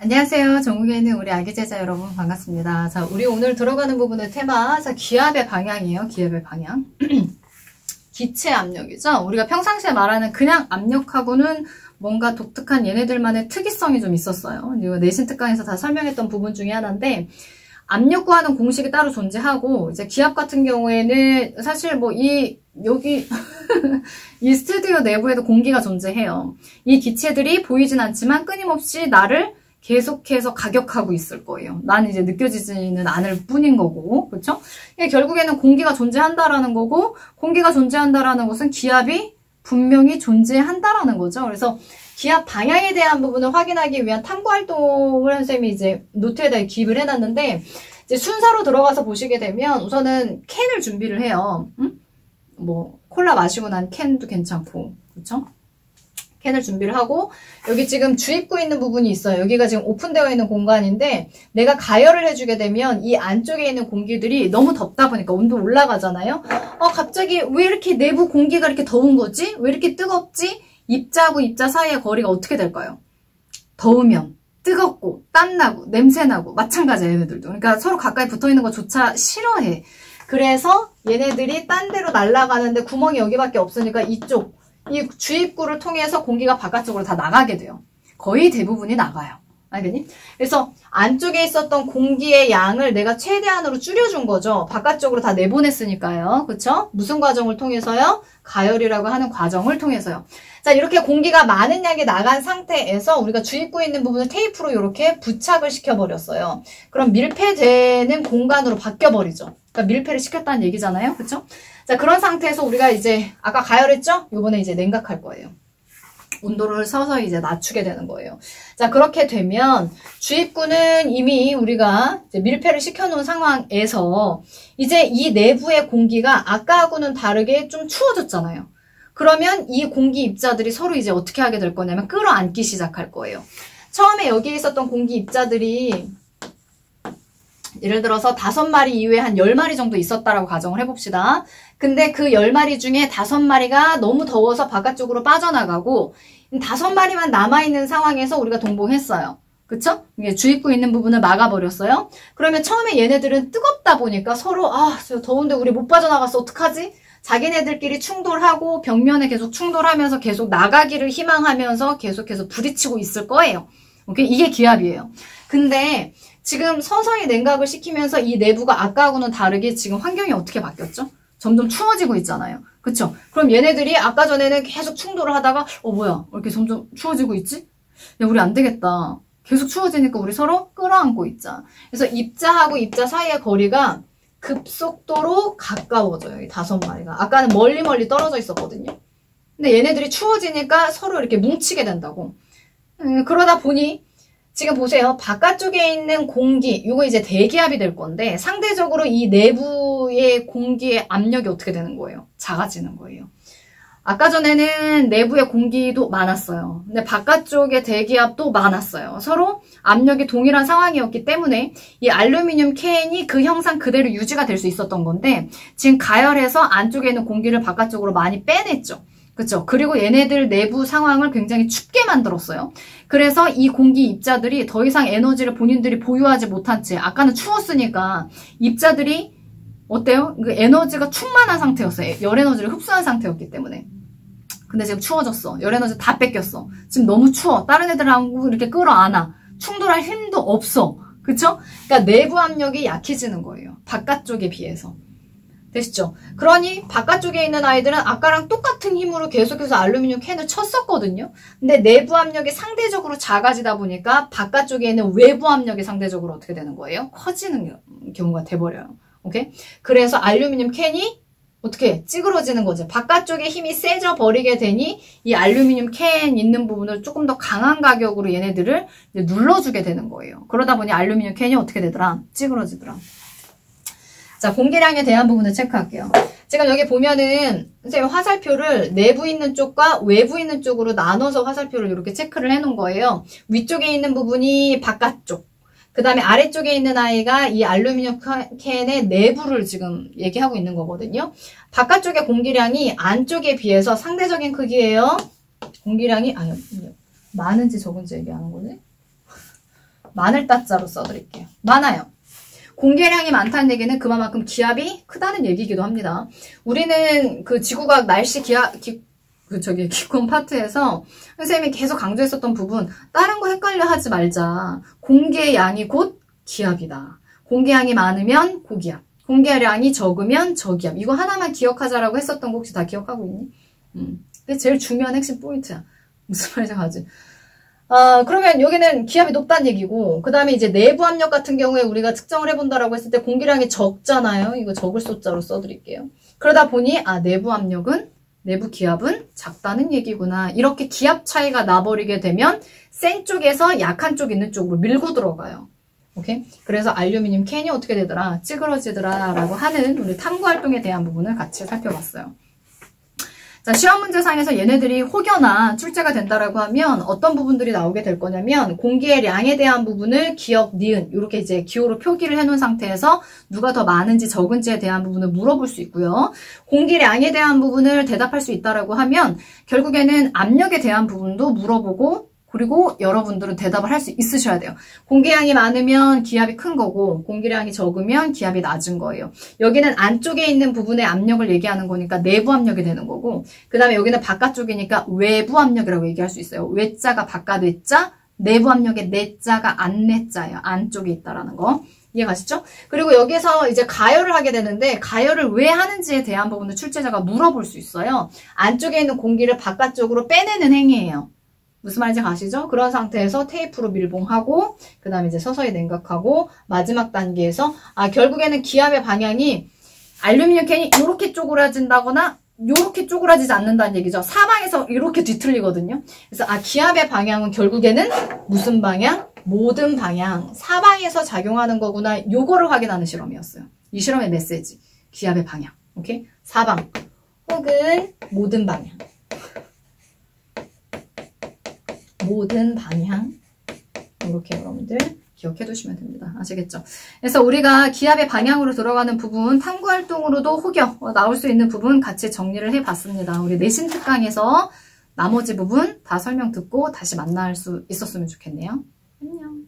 안녕하세요. 전국에 있는 우리 아기 제자 여러분 반갑습니다. 자, 우리 오늘 들어가는 부분의 테마, 자, 기압의 방향이에요. 기압의 방향. 기체 압력이죠. 우리가 평상시에 말하는 그냥 압력하고는 뭔가 독특한 얘네들만의 특이성이 좀 있었어요. 이거 내신 특강에서 다 설명했던 부분 중에 하나인데, 압력 구하는 공식이 따로 존재하고, 이제 기압 같은 경우에는 사실 뭐 여기 이 스튜디오 내부에도 공기가 존재해요. 이 기체들이 보이진 않지만 끊임없이 나를 계속해서 가격하고 있을 거예요. 나는 이제 느껴지지는 않을 뿐인 거고, 그렇죠? 결국에는 공기가 존재한다라는 거고, 공기가 존재한다라는 것은 기압이 분명히 존재한다라는 거죠. 그래서 기압 방향에 대한 부분을 확인하기 위한 탐구 활동을 선생님이 이제 노트에다 기입을 해놨는데, 이제 순서로 들어가서 보시게 되면 우선은 캔을 준비를 해요. 뭐 콜라 마시고 난 캔도 괜찮고, 그렇죠? 캔을 준비를 하고, 여기 지금 주입구 있는 부분이 있어요. 여기가 지금 오픈되어 있는 공간인데, 내가 가열을 해주게 되면 이 안쪽에 있는 공기들이 너무 덥다 보니까 온도 올라가잖아요. 갑자기 왜 이렇게 내부 공기가 이렇게 더운 거지? 왜 이렇게 뜨겁지? 입자하고 입자 사이의 거리가 어떻게 될까요? 더우면 뜨겁고 땀나고 냄새나고 마찬가지야, 얘네들도. 그러니까 서로 가까이 붙어있는 것조차 싫어해. 그래서 얘네들이 딴 데로 날아가는데 구멍이 여기밖에 없으니까 이쪽, 이 주입구를 통해서 공기가 바깥쪽으로 다 나가게 돼요. 거의 대부분이 나가요. 알겠니? 그래서 안쪽에 있었던 공기의 양을 내가 최대한으로 줄여준 거죠. 바깥쪽으로 다 내보냈으니까요. 그쵸? 무슨 과정을 통해서요? 가열이라고 하는 과정을 통해서요. 자, 이렇게 공기가 많은 양이 나간 상태에서 우리가 주입구에 있는 부분을 테이프로 이렇게 부착을 시켜버렸어요. 그럼 밀폐되는 공간으로 바뀌어버리죠. 그러니까 밀폐를 시켰다는 얘기잖아요. 그쵸? 자, 그런 상태에서 우리가 이제 아까 가열했죠? 요번에 이제 냉각할 거예요. 온도를 서서히 이제 낮추게 되는 거예요. 자, 그렇게 되면 주입구는 이미 우리가 이제 밀폐를 시켜놓은 상황에서 이제 이 내부의 공기가 아까하고는 다르게 좀 추워졌잖아요. 그러면 이 공기 입자들이 서로 이제 어떻게 하게 될 거냐면 끌어안기 시작할 거예요. 처음에 여기에 있었던 공기 입자들이 예를 들어서 5마리 이후에 한 10마리 정도 있었다라고 가정을 해봅시다. 근데 그 10마리 중에 5마리가 너무 더워서 바깥쪽으로 빠져나가고 5마리만 남아있는 상황에서 우리가 동봉했어요. 그쵸? 이게 주입구 있는 부분을 막아버렸어요. 그러면 처음에 얘네들은 뜨겁다 보니까 서로 저 더운데 우리 못 빠져나갔어. 어떡하지? 자기네들끼리 충돌하고 벽면에 계속 충돌하면서 계속 나가기를 희망하면서 계속해서 부딪히고 있을 거예요. 오케이? 이게 기압이에요. 근데 지금 서서히 냉각을 시키면서 이 내부가 아까하고는 다르게 지금 환경이 어떻게 바뀌었죠? 점점 추워지고 있잖아요. 그쵸? 그럼 얘네들이 아까 전에는 계속 충돌을 하다가 뭐야? 왜 이렇게 점점 추워지고 있지? 야, 우리 안 되겠다. 계속 추워지니까 우리 서로 끌어안고 있자. 그래서 입자하고 입자 사이의 거리가 급속도로 가까워져요. 이 5마리가. 아까는 멀리 떨어져 있었거든요. 근데 얘네들이 추워지니까 서로 이렇게 뭉치게 된다고. 그러다 보니 지금 보세요. 바깥쪽에 있는 공기, 이거 이제 대기압이 될 건데 상대적으로 이 내부의 공기의 압력이 어떻게 되는 거예요? 작아지는 거예요. 아까 전에는 내부의 공기도 많았어요. 근데 바깥쪽의 대기압도 많았어요. 서로 압력이 동일한 상황이었기 때문에 이 알루미늄 캔이 그 형상 그대로 유지가 될 수 있었던 건데 지금 가열해서 안쪽에 있는 공기를 바깥쪽으로 많이 빼냈죠. 그쵸? 그리고 얘네들 내부 상황을 굉장히 춥게 만들었어요. 그래서 이 공기 입자들이 더 이상 에너지를 본인들이 보유하지 못한 채 아까는 추웠으니까 입자들이 어때요? 그 에너지가 충만한 상태였어요. 열 에너지를 흡수한 상태였기 때문에. 근데 지금 추워졌어. 열 에너지 다 뺏겼어. 지금 너무 추워. 다른 애들하고 이렇게 끌어안아. 충돌할 힘도 없어. 그쵸? 그러니까 내부 압력이 약해지는 거예요. 바깥쪽에 비해서. 되시죠? 그러니 바깥쪽에 있는 아이들은 아까랑 똑같은 힘으로 계속해서 알루미늄 캔을 쳤었거든요. 근데 내부 압력이 상대적으로 작아지다 보니까 바깥쪽에 있는 외부 압력이 상대적으로 어떻게 되는 거예요? 커지는 경우가 돼버려요. 오케이? 그래서 알루미늄 캔이 어떻게 찌그러지는 거죠. 바깥쪽에 힘이 세져 버리게 되니 이 알루미늄 캔 있는 부분을 조금 더 강한 가격으로 얘네들을 이제 눌러주게 되는 거예요. 그러다 보니 알루미늄 캔이 어떻게 되더라? 찌그러지더라. 자, 공기량에 대한 부분을 체크할게요. 지금 여기 보면은 선생님 화살표를 내부 있는 쪽과 외부 있는 쪽으로 나눠서 화살표를 이렇게 체크를 해놓은 거예요. 위쪽에 있는 부분이 바깥쪽, 그 다음에 아래쪽에 있는 아이가 이 알루미늄 캔의 내부를 지금 얘기하고 있는 거거든요. 바깥쪽의 공기량이 안쪽에 비해서 상대적인 크기예요. 공기량이 많은지 적은지 얘기하는 거네. 많을 따자로 써드릴게요. 많아요. 공개량이 많다는 얘기는 그만큼 기압이 크다는 얘기이기도 합니다. 우리는 그 지구과학 날씨 기권 파트에서 선생님이 계속 강조했었던 부분, 다른 거 헷갈려 하지 말자. 공개량이 곧 기압이다. 공개량이 많으면 고기압, 공개량이 적으면 저기압. 이거 하나만 기억하자라고 했었던 거 혹시 다 기억하고 있니? 그게 제일 중요한 핵심 포인트야. 무슨 말인지 알지? 그러면 여기는 기압이 높다는 얘기고, 그 다음에 이제 내부 압력 같은 경우에 우리가 측정을 해본다라고 했을 때 공기량이 적잖아요. 이거 적을 숫자로 써드릴게요. 그러다 보니, 내부 기압은 작다는 얘기구나. 이렇게 기압 차이가 나버리게 되면 센 쪽에서 약한 쪽 있는 쪽으로 밀고 들어가요. 오케이? 그래서 알루미늄 캔이 어떻게 되더라? 찌그러지더라. 라고 하는 우리 탐구 활동에 대한 부분을 같이 살펴봤어요. 자, 시험 문제상에서 얘네들이 혹여나 출제가 된다라고 하면 어떤 부분들이 나오게 될 거냐면 공기의 량에 대한 부분을 기억, 니은 이렇게 이제 기호로 표기를 해놓은 상태에서 누가 더 많은지 적은지에 대한 부분을 물어볼 수 있고요. 공기량에 대한 부분을 대답할 수 있다라고 하면 결국에는 압력에 대한 부분도 물어보고 그리고 여러분들은 대답을 할 수 있으셔야 돼요. 공기량이 많으면 기압이 큰 거고 공기량이 적으면 기압이 낮은 거예요. 여기는 안쪽에 있는 부분의 압력을 얘기하는 거니까 내부 압력이 되는 거고 그 다음에 여기는 바깥쪽이니까 외부 압력이라고 얘기할 수 있어요. 외자가 바깥 외자, 내부 압력의 내자가 안내자예요. 안쪽에 있다라는 거. 이해가시죠? 그리고 여기서 이제 가열을 하게 되는데 가열을 왜 하는지에 대한 부분을 출제자가 물어볼 수 있어요. 안쪽에 있는 공기를 바깥쪽으로 빼내는 행위예요. 무슨 말인지 아시죠? 그런 상태에서 테이프로 밀봉하고 그 다음에 이제 서서히 냉각하고 마지막 단계에서 결국에는 기압의 방향이 알루미늄 캔이 이렇게 쪼그라진다거나 이렇게 쪼그라지지 않는다는 얘기죠. 사방에서 이렇게 뒤틀리거든요. 그래서 기압의 방향은 결국에는 무슨 방향? 모든 방향. 사방에서 작용하는 거구나. 요거를 확인하는 실험이었어요. 이 실험의 메시지. 기압의 방향. 오케이? 사방 혹은 모든 방향. 모든 방향 이렇게 여러분들 기억해 두시면 됩니다. 아시겠죠? 그래서 우리가 기압의 방향으로 들어가는 부분 탐구활동으로도 혹여 나올 수 있는 부분 같이 정리를 해봤습니다. 우리 내신 특강에서 나머지 부분 다 설명 듣고 다시 만날 수 있었으면 좋겠네요. 안녕.